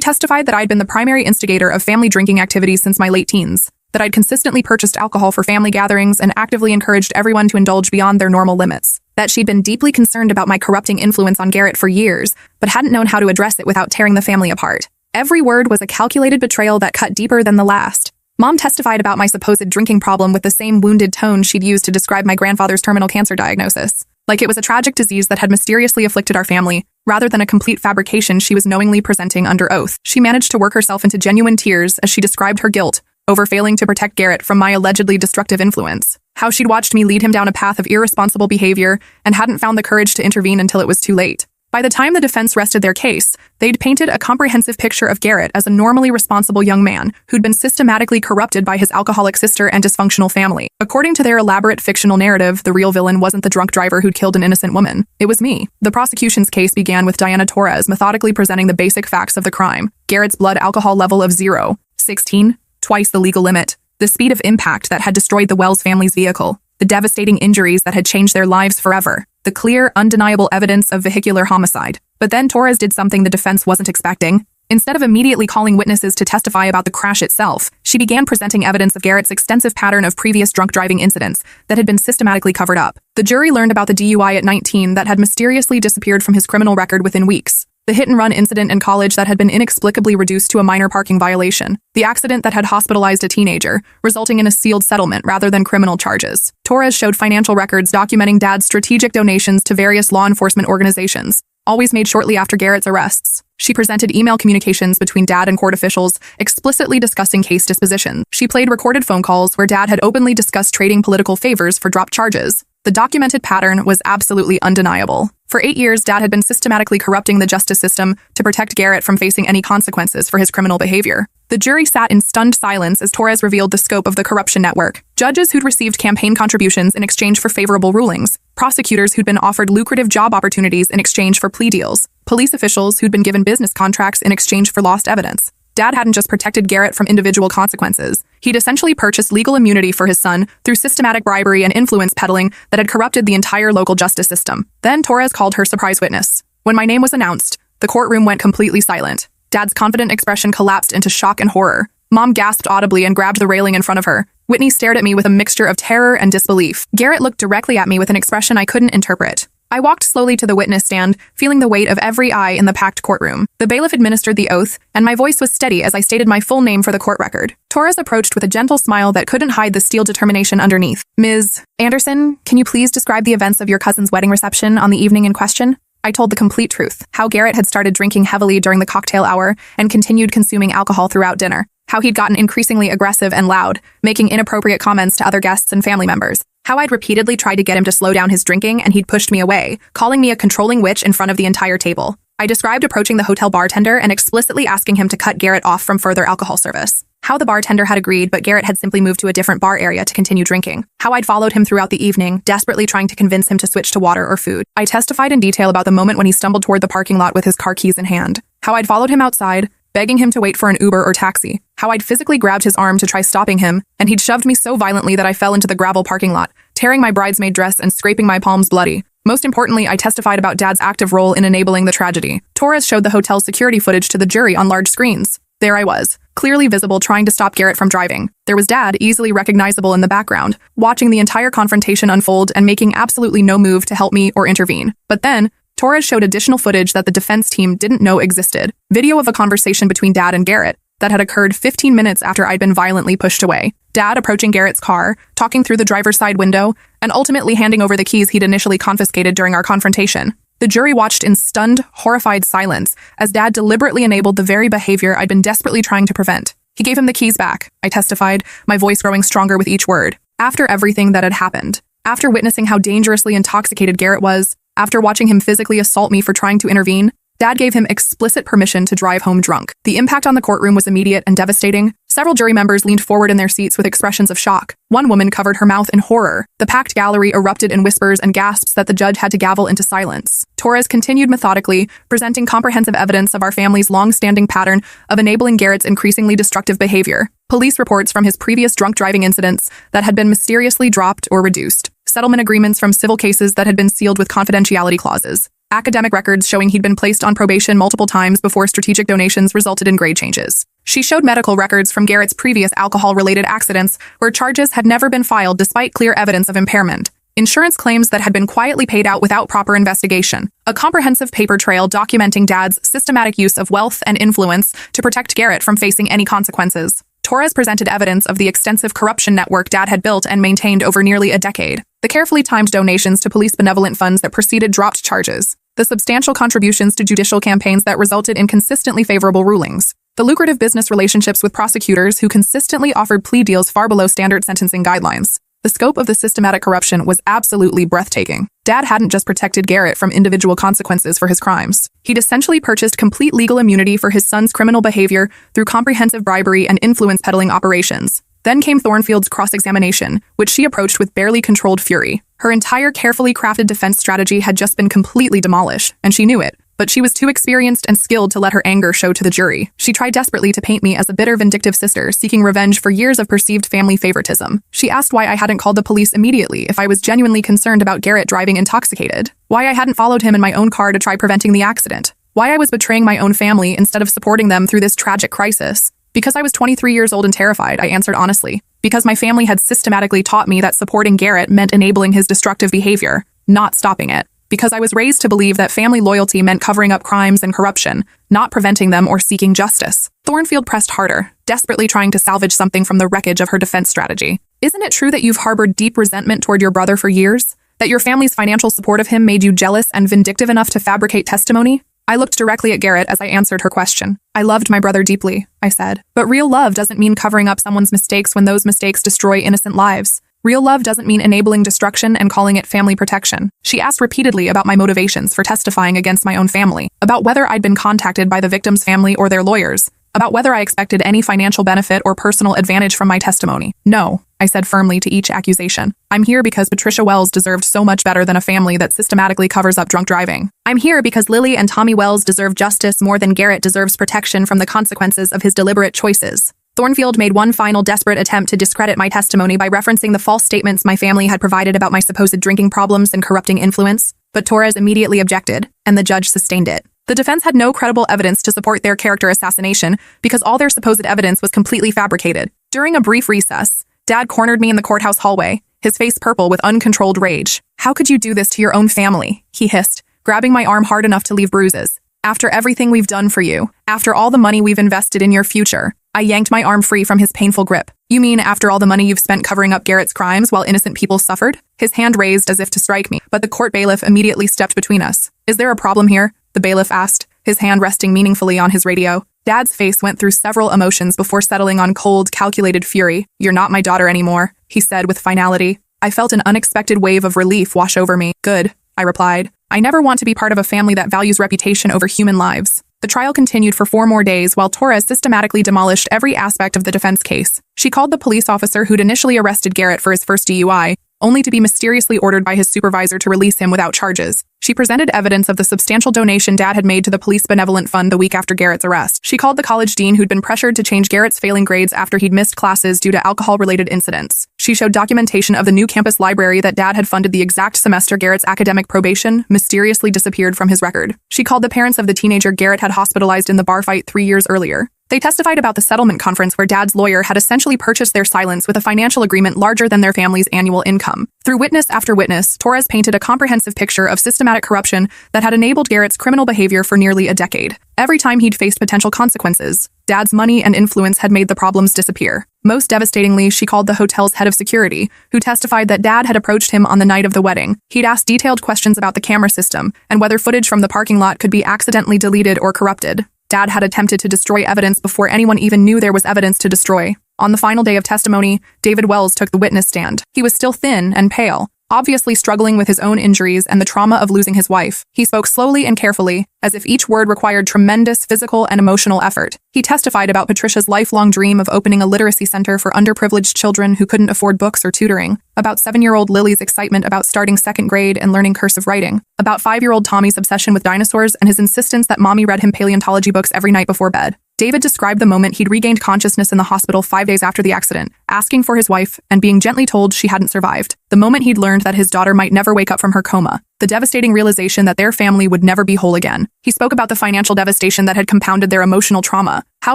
testified that I'd been the primary instigator of family drinking activities since my late teens, that I'd consistently purchased alcohol for family gatherings and actively encouraged everyone to indulge beyond their normal limits, that she'd been deeply concerned about my corrupting influence on Garrett for years, but hadn't known how to address it without tearing the family apart. Every word was a calculated betrayal that cut deeper than the last. Mom testified about my supposed drinking problem with the same wounded tone she'd used to describe my grandfather's terminal cancer diagnosis, like it was a tragic disease that had mysteriously afflicted our family, rather than a complete fabrication she was knowingly presenting under oath. She managed to work herself into genuine tears as she described her guilt over failing to protect Garrett from my allegedly destructive influence, how she'd watched me lead him down a path of irresponsible behavior and hadn't found the courage to intervene until it was too late. By the time the defense rested their case, they'd painted a comprehensive picture of Garrett as a normally responsible young man who'd been systematically corrupted by his alcoholic sister and dysfunctional family. According to their elaborate fictional narrative, the real villain wasn't the drunk driver who'd killed an innocent woman. It was me. The prosecution's case began with Diana Torres methodically presenting the basic facts of the crime: Garrett's blood alcohol level of 0.16, twice the legal limit, the speed of impact that had destroyed the Wells family's vehicle, the devastating injuries that had changed their lives forever, the clear, undeniable evidence of vehicular homicide. But then Torres did something the defense wasn't expecting. Instead of immediately calling witnesses to testify about the crash itself, she began presenting evidence of Garrett's extensive pattern of previous drunk driving incidents that had been systematically covered up. The jury learned about the DUI at 19 that had mysteriously disappeared from his criminal record within weeks, the hit-and-run incident in college that had been inexplicably reduced to a minor parking violation, the accident that had hospitalized a teenager, resulting in a sealed settlement rather than criminal charges. Torres showed financial records documenting Dad's strategic donations to various law enforcement organizations, always made shortly after Garrett's arrests. She presented email communications between Dad and court officials, explicitly discussing case disposition. She played recorded phone calls where Dad had openly discussed trading political favors for dropped charges. The documented pattern was absolutely undeniable. For 8 years, Dad had been systematically corrupting the justice system to protect Garrett from facing any consequences for his criminal behavior. The jury sat in stunned silence as Torres revealed the scope of the corruption network. Judges who'd received campaign contributions in exchange for favorable rulings, prosecutors who'd been offered lucrative job opportunities in exchange for plea deals, police officials who'd been given business contracts in exchange for lost evidence. Dad hadn't just protected Garrett from individual consequences. He'd essentially purchased legal immunity for his son through systematic bribery and influence peddling that had corrupted the entire local justice system. Then Torres called her surprise witness. When my name was announced, The courtroom went completely silent. Dad's confident expression collapsed into shock and horror. Mom gasped audibly and grabbed the railing in front of her. Whitney stared at me with a mixture of terror and disbelief. Garrett looked directly at me with an expression I couldn't interpret. I walked slowly to the witness stand, feeling the weight of every eye in the packed courtroom. The bailiff administered the oath, and my voice was steady as I stated my full name for the court record. Torres approached with a gentle smile that couldn't hide the steel determination underneath. Ms. Anderson, can you please describe the events of your cousin's wedding reception on the evening in question? I told the complete truth. How Garrett had started drinking heavily during the cocktail hour and continued consuming alcohol throughout dinner. How he'd gotten increasingly aggressive and loud, making inappropriate comments to other guests and family members. How I'd repeatedly tried to get him to slow down his drinking and he'd pushed me away, calling me a controlling witch in front of the entire table. I described approaching the hotel bartender and explicitly asking him to cut Garrett off from further alcohol service. How the bartender had agreed, but Garrett had simply moved to a different bar area to continue drinking. How I'd followed him throughout the evening, desperately trying to convince him to switch to water or food. I testified in detail about the moment when he stumbled toward the parking lot with his car keys in hand. How I'd followed him outside, begging him to wait for an Uber or taxi. How I'd physically grabbed his arm to try stopping him, and he'd shoved me so violently that I fell into the gravel parking lot, tearing my bridesmaid dress and scraping my palms bloody. Most importantly, I testified about Dad's active role in enabling the tragedy. Torres showed the hotel's security footage to the jury on large screens. There I was, clearly visible trying to stop Garrett from driving. There was Dad, easily recognizable in the background, watching the entire confrontation unfold and making absolutely no move to help me or intervene. But then, Torres showed additional footage that the defense team didn't know existed. Video of a conversation between Dad and Garrett that had occurred 15 minutes after I'd been violently pushed away. Dad approaching Garrett's car, talking through the driver's side window, and ultimately handing over the keys he'd initially confiscated during our confrontation. The jury watched in stunned, horrified silence as Dad deliberately enabled the very behavior I'd been desperately trying to prevent. He gave him the keys back, I testified, my voice growing stronger with each word. After everything that had happened, after witnessing how dangerously intoxicated Garrett was, after watching him physically assault me for trying to intervene, Dad gave him explicit permission to drive home drunk. The impact on the courtroom was immediate and devastating. Several jury members leaned forward in their seats with expressions of shock. One woman covered her mouth in horror. The packed gallery erupted in whispers and gasps that the judge had to gavel into silence. Torres continued methodically, presenting comprehensive evidence of our family's long-standing pattern of enabling Garrett's increasingly destructive behavior. Police reports from his previous drunk driving incidents that had been mysteriously dropped or reduced. Settlement agreements from civil cases that had been sealed with confidentiality clauses. Academic records showing he'd been placed on probation multiple times before strategic donations resulted in grade changes. She showed medical records from Garrett's previous alcohol-related accidents where charges had never been filed despite clear evidence of impairment. Insurance claims that had been quietly paid out without proper investigation. A comprehensive paper trail documenting Dad's systematic use of wealth and influence to protect Garrett from facing any consequences. Torres presented evidence of the extensive corruption network Dad had built and maintained over nearly a decade. The carefully timed donations to police benevolent funds that preceded dropped charges. The substantial contributions to judicial campaigns that resulted in consistently favorable rulings. The lucrative business relationships with prosecutors who consistently offered plea deals far below standard sentencing guidelines. The scope of the systematic corruption was absolutely breathtaking. Dad hadn't just protected Garrett from individual consequences for his crimes. He'd essentially purchased complete legal immunity for his son's criminal behavior through comprehensive bribery and influence peddling operations. Then came Thornfield's cross-examination, which she approached with barely controlled fury. Her entire carefully crafted defense strategy had just been completely demolished, and she knew it. But she was too experienced and skilled to let her anger show to the jury. She tried desperately to paint me as a bitter, vindictive sister, seeking revenge for years of perceived family favoritism. She asked why I hadn't called the police immediately if I was genuinely concerned about Garrett driving intoxicated. Why I hadn't followed him in my own car to try preventing the accident. Why I was betraying my own family instead of supporting them through this tragic crisis. Because I was 23 years old and terrified, I answered honestly. Because my family had systematically taught me that supporting Garrett meant enabling his destructive behavior, not stopping it. Because I was raised to believe that family loyalty meant covering up crimes and corruption, not preventing them or seeking justice. Thornfield pressed harder, desperately trying to salvage something from the wreckage of her defense strategy. Isn't it true that you've harbored deep resentment toward your brother for years? That your family's financial support of him made you jealous and vindictive enough to fabricate testimony? I looked directly at Garrett as I answered her question. I loved my brother deeply, I said. But real love doesn't mean covering up someone's mistakes when those mistakes destroy innocent lives. Real love doesn't mean enabling destruction and calling it family protection. She asked repeatedly about my motivations for testifying against my own family, about whether I'd been contacted by the victim's family or their lawyers, about whether I expected any financial benefit or personal advantage from my testimony. No, I said firmly to each accusation. I'm here because Patricia Wells deserved so much better than a family that systematically covers up drunk driving. I'm here because Lily and Tommy Wells deserve justice more than Garrett deserves protection from the consequences of his deliberate choices. Thornfield made one final desperate attempt to discredit my testimony by referencing the false statements my family had provided about my supposed drinking problems and corrupting influence, but Torres immediately objected, and the judge sustained it. The defense had no credible evidence to support their character assassination because all their supposed evidence was completely fabricated. During a brief recess, Dad cornered me in the courthouse hallway, his face purple with uncontrolled rage. "How could you do this to your own family?" he hissed, grabbing my arm hard enough to leave bruises. "After everything we've done for you, after all the money we've invested in your future." I yanked my arm free from his painful grip. "You mean after all the money you've spent covering up Garrett's crimes while innocent people suffered?" His hand raised as if to strike me, but the court bailiff immediately stepped between us. "Is there a problem here?" the bailiff asked, his hand resting meaningfully on his radio. Dad's face went through several emotions before settling on cold, calculated fury. "You're not my daughter anymore," he said with finality. I felt an unexpected wave of relief wash over me. "Good," I replied. "I never want to be part of a family that values reputation over human lives." The trial continued for 4 more days while Torres systematically demolished every aspect of the defense case. She called the police officer who'd initially arrested Garrett for his first DUI, only to be mysteriously ordered by his supervisor to release him without charges. She presented evidence of the substantial donation Dad had made to the police benevolent fund the week after Garrett's arrest. She called the college dean who'd been pressured to change Garrett's failing grades after he'd missed classes due to alcohol-related incidents. She showed documentation of the new campus library that Dad had funded the exact semester Garrett's academic probation mysteriously disappeared from his record. She called the parents of the teenager Garrett had hospitalized in the bar fight 3 years earlier. They testified about the settlement conference where Dad's lawyer had essentially purchased their silence with a financial agreement larger than their family's annual income. Through witness after witness, Torres painted a comprehensive picture of systematic corruption that had enabled Garrett's criminal behavior for nearly a decade. Every time he'd faced potential consequences, Dad's money and influence had made the problems disappear. Most devastatingly, she called the hotel's head of security, who testified that Dad had approached him on the night of the wedding. He'd asked detailed questions about the camera system and whether footage from the parking lot could be accidentally deleted or corrupted. Dad had attempted to destroy evidence before anyone even knew there was evidence to destroy. On the final day of testimony, David Wells took the witness stand. He was still thin and pale, obviously struggling with his own injuries and the trauma of losing his wife. He spoke slowly and carefully, as if each word required tremendous physical and emotional effort. He testified about Patricia's lifelong dream of opening a literacy center for underprivileged children who couldn't afford books or tutoring, about 7-year-old Lily's excitement about starting 2nd grade and learning cursive writing, about 5-year-old Tommy's obsession with dinosaurs and his insistence that Mommy read him paleontology books every night before bed. David described the moment he'd regained consciousness in the hospital 5 days after the accident, asking for his wife and being gently told she hadn't survived. The moment he'd learned that his daughter might never wake up from her coma. The devastating realization that their family would never be whole again. He spoke about the financial devastation that had compounded their emotional trauma, how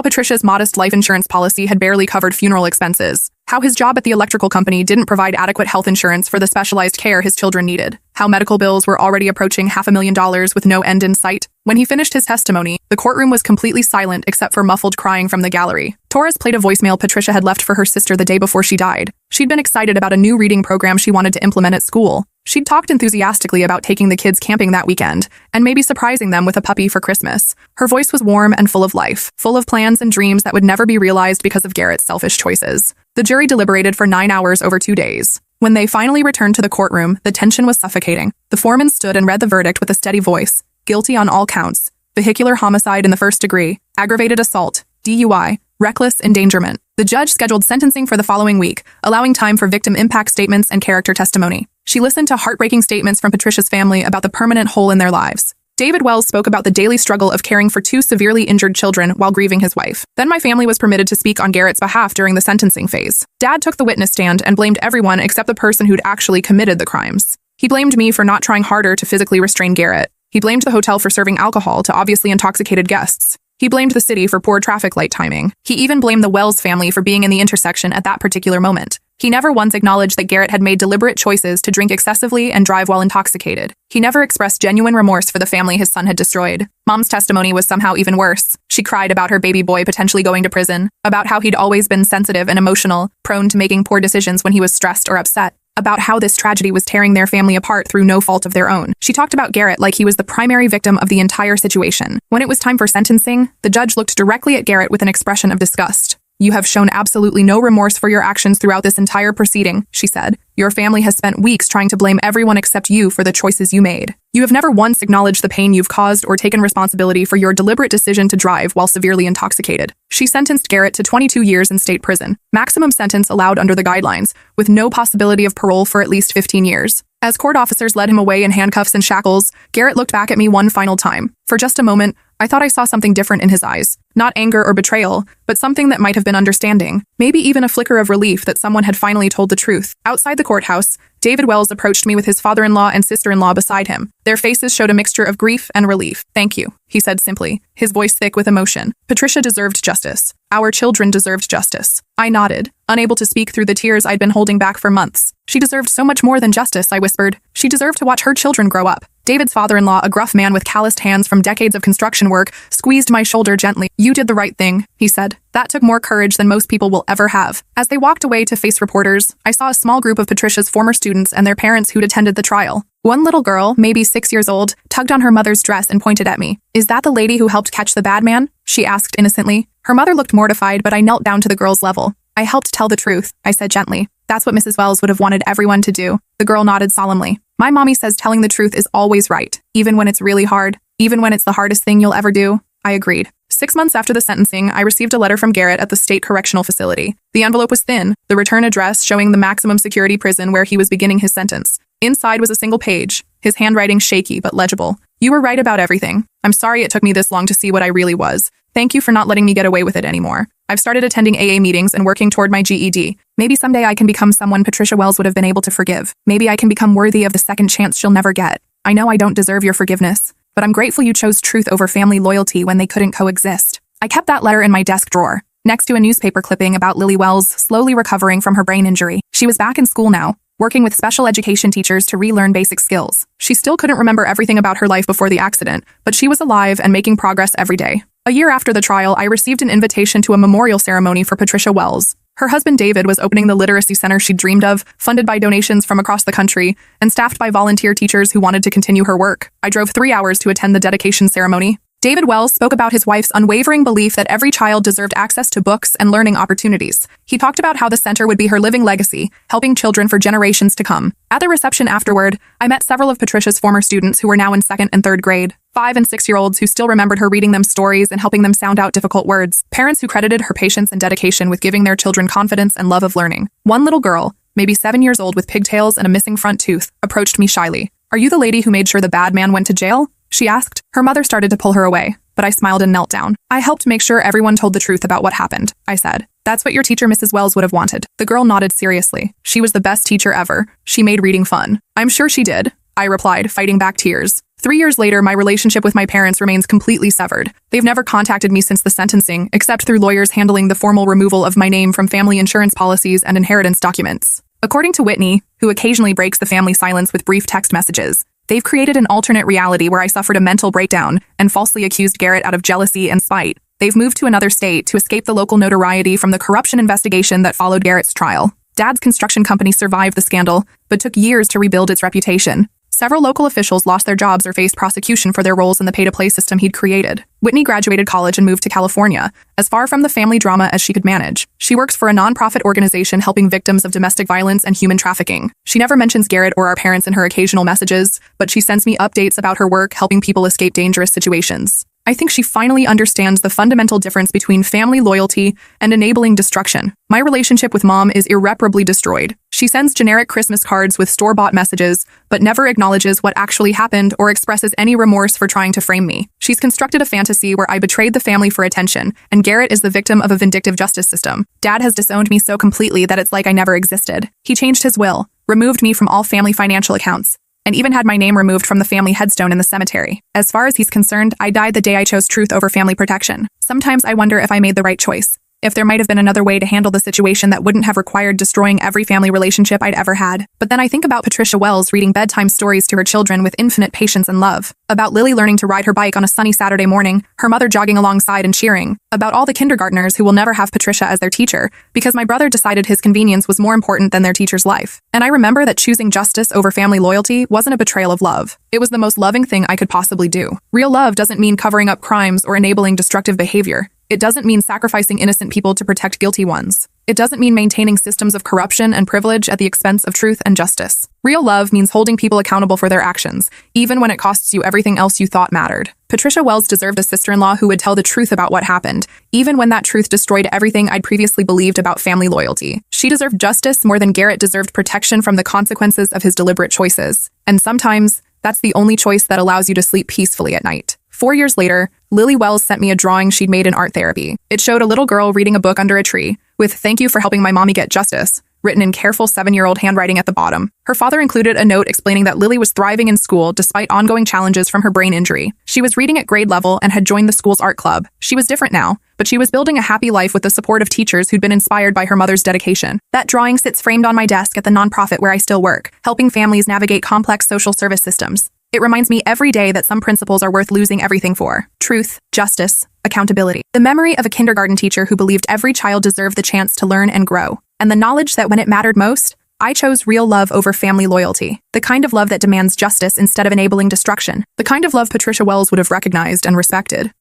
Patricia's modest life insurance policy had barely covered funeral expenses, how his job at the electrical company didn't provide adequate health insurance for the specialized care his children needed, how medical bills were already approaching $500,000 with no end in sight. When he finished his testimony, the courtroom was completely silent except for muffled crying from the gallery. Torres played a voicemail Patricia had left for her sister the day before she died. She'd been excited about a new reading program she wanted to implement at school. She'd talked enthusiastically about taking the kids camping that weekend, and maybe surprising them with a puppy for Christmas. Her voice was warm and full of life, full of plans and dreams that would never be realized because of Garrett's selfish choices. The jury deliberated for 9 hours over 2 days. When they finally returned to the courtroom, the tension was suffocating. The foreman stood and read the verdict with a steady voice. Guilty on all counts. Vehicular homicide in the 1st degree, aggravated assault, DUI, reckless endangerment. The judge scheduled sentencing for the following week, allowing time for victim impact statements and character testimony. She listened to heartbreaking statements from Patricia's family about the permanent hole in their lives. David Wells spoke about the daily struggle of caring for 2 severely injured children while grieving his wife. Then my family was permitted to speak on Garrett's behalf during the sentencing phase. Dad took the witness stand and blamed everyone except the person who'd actually committed the crimes. He blamed me for not trying harder to physically restrain Garrett. He blamed the hotel for serving alcohol to obviously intoxicated guests. He blamed the city for poor traffic light timing. He even blamed the Wells family for being in the intersection at that particular moment. He never once acknowledged that Garrett had made deliberate choices to drink excessively and drive while intoxicated. He never expressed genuine remorse for the family his son had destroyed. Mom's testimony was somehow even worse. She cried about her baby boy potentially going to prison, about how he'd always been sensitive and emotional, prone to making poor decisions when he was stressed or upset, about how this tragedy was tearing their family apart through no fault of their own. She talked about Garrett like he was the primary victim of the entire situation. When it was time for sentencing, the judge looked directly at Garrett with an expression of disgust. "You have shown absolutely no remorse for your actions throughout this entire proceeding," she said. "Your family has spent weeks trying to blame everyone except you for the choices you made. You have never once acknowledged the pain you've caused or taken responsibility for your deliberate decision to drive while severely intoxicated." She sentenced Garrett to 22 years in state prison, maximum sentence allowed under the guidelines, with no possibility of parole for at least 15 years. As court officers led him away in handcuffs and shackles, Garrett looked back at me one final time. For just a moment, I thought I saw something different in his eyes. Not anger or betrayal, but something that might have been understanding. Maybe even a flicker of relief that someone had finally told the truth. Outside the courthouse, David Wells approached me with his father-in-law and sister-in-law beside him. Their faces showed a mixture of grief and relief. "Thank you," he said simply, his voice thick with emotion. Patricia deserved justice. Our children deserved justice. I nodded, unable to speak through the tears I'd been holding back for months. She deserved so much more than justice, I whispered. She deserved to watch her children grow up. David's father-in-law, a gruff man with calloused hands from decades of construction work, squeezed my shoulder gently. "You did the right thing," he said. "That took more courage than most people will ever have." As they walked away to face reporters, I saw a small group of Patricia's former students and their parents who'd attended the trial. One little girl, maybe 6 years old, tugged on her mother's dress and pointed at me. "Is that the lady who helped catch the bad man?" she asked innocently. Her mother looked mortified, but I knelt down to the girl's level. "I helped tell the truth," I said gently. "That's what Mrs. Wells would have wanted everyone to do." The girl nodded solemnly. "My mommy says telling the truth is always right, even when it's really hard, even when it's the hardest thing you'll ever do." I agreed. 6 months after the sentencing, I received a letter from Garrett at the state correctional facility. The envelope was thin, the return address showing the maximum security prison where he was beginning his sentence. Inside was a single page, his handwriting shaky but legible. "You were right about everything. I'm sorry it took me this long to see what I really was. Thank you for not letting me get away with it anymore. I've started attending AA meetings and working toward my GED. Maybe someday I can become someone Patricia Wells would have been able to forgive. Maybe I can become worthy of the second chance she'll never get. I know I don't deserve your forgiveness, but I'm grateful you chose truth over family loyalty when they couldn't coexist." I kept that letter in my desk drawer, next to a newspaper clipping about Lily Wells slowly recovering from her brain injury. She was back in school now, working with special education teachers to relearn basic skills. She still couldn't remember everything about her life before the accident, but she was alive and making progress every day. A year after the trial, I received an invitation to a memorial ceremony for Patricia Wells. Her husband David was opening the literacy center she'd dreamed of, funded by donations from across the country, and staffed by volunteer teachers who wanted to continue her work. I drove 3 hours to attend the dedication ceremony. David Wells spoke about his wife's unwavering belief that every child deserved access to books and learning opportunities. He talked about how the center would be her living legacy, helping children for generations to come. At the reception afterward, I met several of Patricia's former students who were now in 2nd and 3rd grade. 5- and 6-year-olds who still remembered her reading them stories and helping them sound out difficult words. Parents who credited her patience and dedication with giving their children confidence and love of learning. One little girl, maybe 7 years old with pigtails and a missing front tooth, approached me shyly. "Are you the lady who made sure the bad man went to jail?" she asked. Her mother started to pull her away, but I smiled and knelt down. "I helped make sure everyone told the truth about what happened," I said. "That's what your teacher Mrs. Wells would have wanted." The girl nodded seriously. "She was the best teacher ever. She made reading fun." "I'm sure she did," I replied, fighting back tears. 3 years later, my relationship with my parents remains completely severed. They've never contacted me since the sentencing, except through lawyers handling the formal removal of my name from family insurance policies and inheritance documents. According to Whitney, who occasionally breaks the family silence with brief text messages, they've created an alternate reality where I suffered a mental breakdown and falsely accused Garrett out of jealousy and spite. They've moved to another state to escape the local notoriety from the corruption investigation that followed Garrett's trial. Dad's construction company survived the scandal, but took years to rebuild its reputation. Several local officials lost their jobs or faced prosecution for their roles in the pay-to-play system he'd created. Whitney graduated college and moved to California, as far from the family drama as she could manage. She works for a nonprofit organization helping victims of domestic violence and human trafficking. She never mentions Garrett or our parents in her occasional messages, but she sends me updates about her work helping people escape dangerous situations. I think she finally understands the fundamental difference between family loyalty and enabling destruction. My relationship with Mom is irreparably destroyed. She sends generic Christmas cards with store-bought messages, but never acknowledges what actually happened or expresses any remorse for trying to frame me. She's constructed a fantasy where I betrayed the family for attention, and Garrett is the victim of a vindictive justice system. Dad has disowned me so completely that it's like I never existed. He changed his will, removed me from all family financial accounts, and even had my name removed from the family headstone in the cemetery. As far as he's concerned, I died the day I chose truth over family protection. Sometimes I wonder if I made the right choice. If there might have been another way to handle the situation that wouldn't have required destroying every family relationship I'd ever had. But then I think about Patricia Wells reading bedtime stories to her children with infinite patience and love. About Lily learning to ride her bike on a sunny Saturday morning, her mother jogging alongside and cheering. About all the kindergartners who will never have Patricia as their teacher, because my brother decided his convenience was more important than their teacher's life. And I remember that choosing justice over family loyalty wasn't a betrayal of love. It was the most loving thing I could possibly do. Real love doesn't mean covering up crimes or enabling destructive behavior. It doesn't mean sacrificing innocent people to protect guilty ones. It doesn't mean maintaining systems of corruption and privilege at the expense of truth and justice. Real love means holding people accountable for their actions, even when it costs you everything else you thought mattered. Patricia Wells deserved a sister-in-law who would tell the truth about what happened, even when that truth destroyed everything I'd previously believed about family loyalty. She deserved justice more than Garrett deserved protection from the consequences of his deliberate choices. And sometimes, that's the only choice that allows you to sleep peacefully at night. 4 years later, Lily Wells sent me a drawing she'd made in art therapy. It showed a little girl reading a book under a tree, with "Thank you for helping my mommy get justice," written in careful 7-year-old handwriting at the bottom. Her father included a note explaining that Lily was thriving in school despite ongoing challenges from her brain injury. She was reading at grade level and had joined the school's art club. She was different now, but she was building a happy life with the support of teachers who'd been inspired by her mother's dedication. That drawing sits framed on my desk at the nonprofit where I still work, helping families navigate complex social service systems. It reminds me every day that some principles are worth losing everything for: truth, justice, accountability. The memory of a kindergarten teacher who believed every child deserved the chance to learn and grow. And the knowledge that when it mattered most, I chose real love over family loyalty. The kind of love that demands justice instead of enabling destruction. The kind of love Patricia Wells would have recognized and respected.